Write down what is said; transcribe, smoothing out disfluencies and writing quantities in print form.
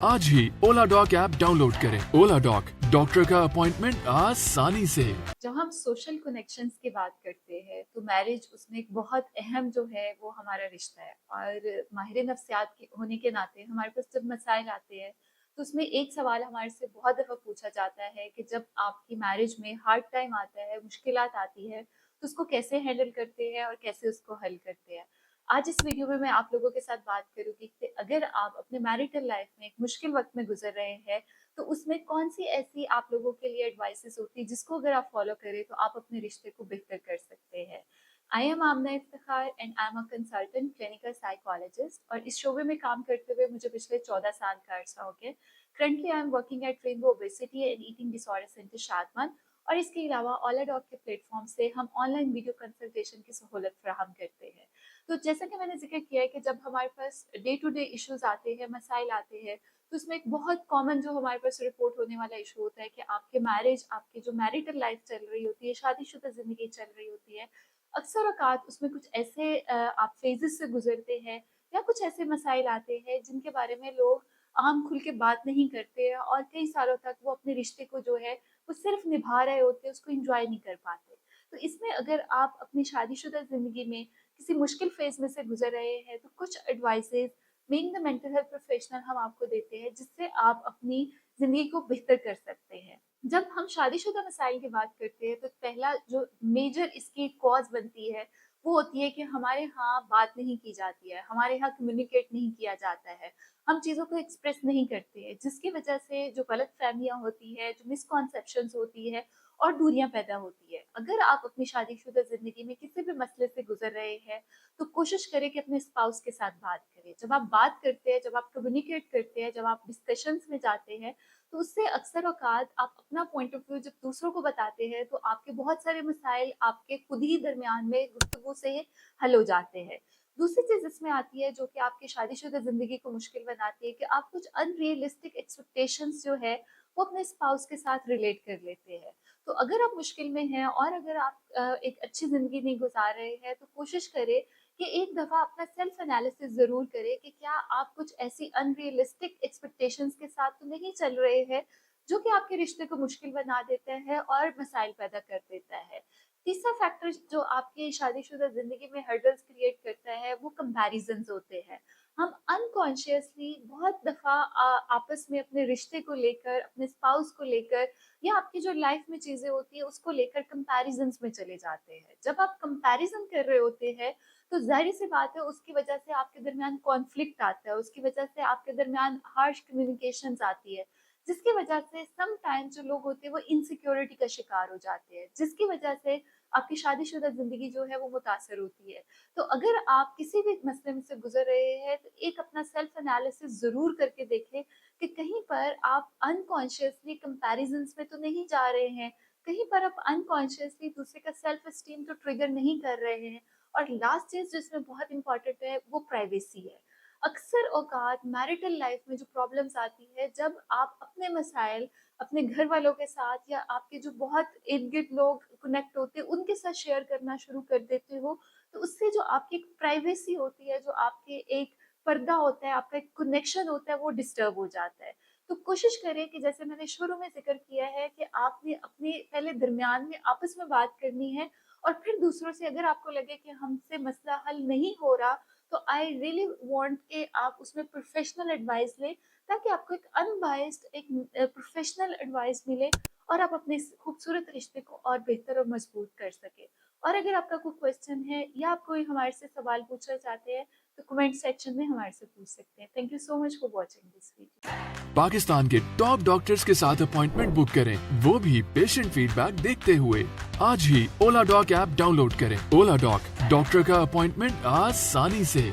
आज ही ओला dock app download करें। ओला dock, doctor का अपॉइंटमेंट आसानी से। जब हम सोशल कनेक्शंस की बात करते हैं तो मैरिज उसमें एक बहुत अहम जो है वो हमारा रिश्ता है। और माहिर नफ्सियात के होने के नाते हमारे पास जब मसाइल आते हैं तो उसमें एक सवाल हमारे से बहुत दफ़ा पूछा जाता है कि जब आपकी मैरिज में हार्ड टाइम आता है, मुश्किलात आती है, तो उसको कैसे हैंडल करते हैं और कैसे उसको हल करते हैं। आज इस वीडियो में मैं आप लोगों के साथ बात करूंगी कि अगर आप अपने मैरिटल लाइफ में एक मुश्किल वक्त में गुजर रहे हैं तो उसमें कौन सी ऐसी आप लोगों के लिए एडवाइसेस होती है जिसको अगर आप फॉलो करें तो आप अपने रिश्ते को बेहतर कर सकते हैं। I am Amna Iftikhar and I am a consultant clinical psychologist और इस शोबे में काम करते हुए मुझे पिछले 14 साल का अर्सा हो गया। Currently I am working at rainbow obesity and eating disorder centre Shadman और इसके अलावा ओला डॉक के प्लेटफॉर्म से हम ऑनलाइन वीडियो कंसल्टेशन की सहूलत फराहम करते हैं। तो जैसा कि मैंने जिक्र किया है कि जब हमारे पास डे टू डे इश्यूज आते हैं, मसाइल आते हैं, तो उसमें एक बहुत कॉमन जो हमारे पास रिपोर्ट होने वाला इशू होता है कि आपके मैरिज, आपकी जो मैरिटल लाइफ चल रही होती है, शादीशुदा जिंदगी चल रही होती है, अक्सर औकात उसमें कुछ ऐसे आप फेजेस से गुजरते हैं या कुछ ऐसे मसाइल आते हैं जिनके बारे में लोग आम खुल के बात नहीं करते हैं और कई सालों तक वो अपने रिश्ते को जो है वो सिर्फ निभा रहे होते हैं, उसको इंजॉय नहीं कर पाते। तो इसमें अगर आप अपनी शादीशुदा जिंदगी में किसी मुश्किल फेज में से गुजर रहे हैं तो कुछ advices being the mental health professional हम आपको देते हैं जिससे आप अपनी जिंदगी को बेहतर कर सकते हैं। जब हम शादीशुदा मसाइल की बात करते हैं तो पहला जो मेजर इसकी कॉज बनती है वो होती है कि हमारे यहाँ बात नहीं की जाती है, हमारे यहाँ कम्युनिकेट नहीं किया जाता है, हम चीज़ों को एक्सप्रेस नहीं करते हैं, जिसकी वजह से जो गलत फहमियाँ होती है, जो मिसकॉन्सेप्शंस होती है और दूरियां पैदा होती है। अगर आप अपनी शादीशुदा जिंदगी में किसी भी मसले से गुजर रहे हैं तो कोशिश करें कि अपने स्पाउस के साथ बात करें। जब आप बात करते हैं, जब आप कम्युनिकेट करते हैं, जब आप डिस्कशंस में जाते हैं तो उससे अक्सर औकात आप अपना पॉइंट ऑफ व्यू जब दूसरों को बताते हैं तो आपके बहुत सारे मसाइल आपके खुद ही दरमियान में गुफ्तगू से हल हो जाते हैं। दूसरी चीज इसमें आती है जो कि आपकी शादीशुदा जिंदगी को मुश्किल बनाती है कि आप कुछ अनरियलिस्टिक एक्सपेक्टेशंस जो है वो अपने स्पाउस के साथ रिलेट कर लेते हैं। तो अगर आप मुश्किल में हैं और अगर आप एक अच्छी जिंदगी नहीं गुजार रहे हैं तो कोशिश करें कि एक दफा अपना सेल्फ एनालिसिस जरूर करें कि क्या आप कुछ ऐसी अनरियलिस्टिक एक्सपेक्टेशंस के साथ तो नहीं चल रहे हैं जो कि आपके रिश्ते को मुश्किल बना देते हैं और मसाइल पैदा कर देता है। तीसरा फैक्टर जो आपकी शादीशुदा जिंदगी में हर्डल्स क्रिएट करता है वो कंपैरिजंस होते हैं। हम अनकॉन्शियसली बहुत दफा आपस में अपने रिश्ते को लेकर, अपने स्पाउस को लेकर या आपकी जो लाइफ में चीजें होती है उसको लेकर कंपैरिजंस में चले जाते हैं। जब आप कंपैरिजन कर रहे होते हैं तो जाहिर सी बात है उसकी वजह से आपके दरमियान कॉन्फ्लिक्ट आता है, उसकी वजह से आपके दरमियान हार्श कम्युनिकेशंस आती है, जिसकी वजह से सम टाइम जो लोग होते हैं वो इनसिक्योरिटी का शिकार हो जाते हैं, जिसकी वजह से आपकी शादीशुदा जिंदगी जो है वो मुतासर होती है। तो अगर आप किसी भी मसले में से गुजर रहे हैं तो एक अपना सेल्फ एनालिसिस जरूर करके देखें कि कहीं पर आप अनकॉन्शियसली कंपैरिजंस में तो नहीं जा रहे हैं, कहीं पर आप अनकॉन्शियसली दूसरे का सेल्फ एस्टीम तो ट्रिगर नहीं कर रहे हैं। और लास्ट चीज जिसमें बहुत इंपॉर्टेंट है वो प्राइवेसी है। अक्सर औकात मैरिटल लाइफ में जो प्रॉब्लम्स आती है जब आप अपने मसाइल अपने घर वालों के साथ या आपके जो बहुत इर्द गिर्द लोग कनेक्ट होते हैं उनके साथ शेयर करना शुरू कर देते हो तो उससे जो आपकी एक प्राइवेसी होती है, जो आपके एक पर्दा होता है, आपका एक कनेक्शन होता है वो डिस्टर्ब हो जाता है। तो कोशिश करें कि जैसे मैंने शुरू में जिक्र किया है कि आपने अपने पहले दरमियान में आपस में बात करनी है और फिर दूसरों से अगर आपको लगे कि हमसे मसला हल नहीं हो रहा तो आई रियली वांट कि आप उसमें प्रोफेशनल एडवाइस लें ताकि आपको एक अनबायस्ड, एक प्रोफेशनल एडवाइस मिले और आप अपने इस खूबसूरत रिश्ते को और बेहतर और मजबूत कर सके। और अगर आपका कोई क्वेश्चन है या आप कोई हमारे से सवाल पूछना चाहते हैं तो कमेंट सेक्शन में हमारे से पूछ सकते हैं। Thank you so much for watching this video. Pakistan के टॉप डॉक्टर्स के साथ अपॉइंटमेंट बुक करें, वो भी पेशेंट फीडबैक देखते हुए। आज ही ओला डॉक ऐप डाउनलोड करें। ओला डॉक, डॉक्टर का अपॉइंटमेंट आसानी से।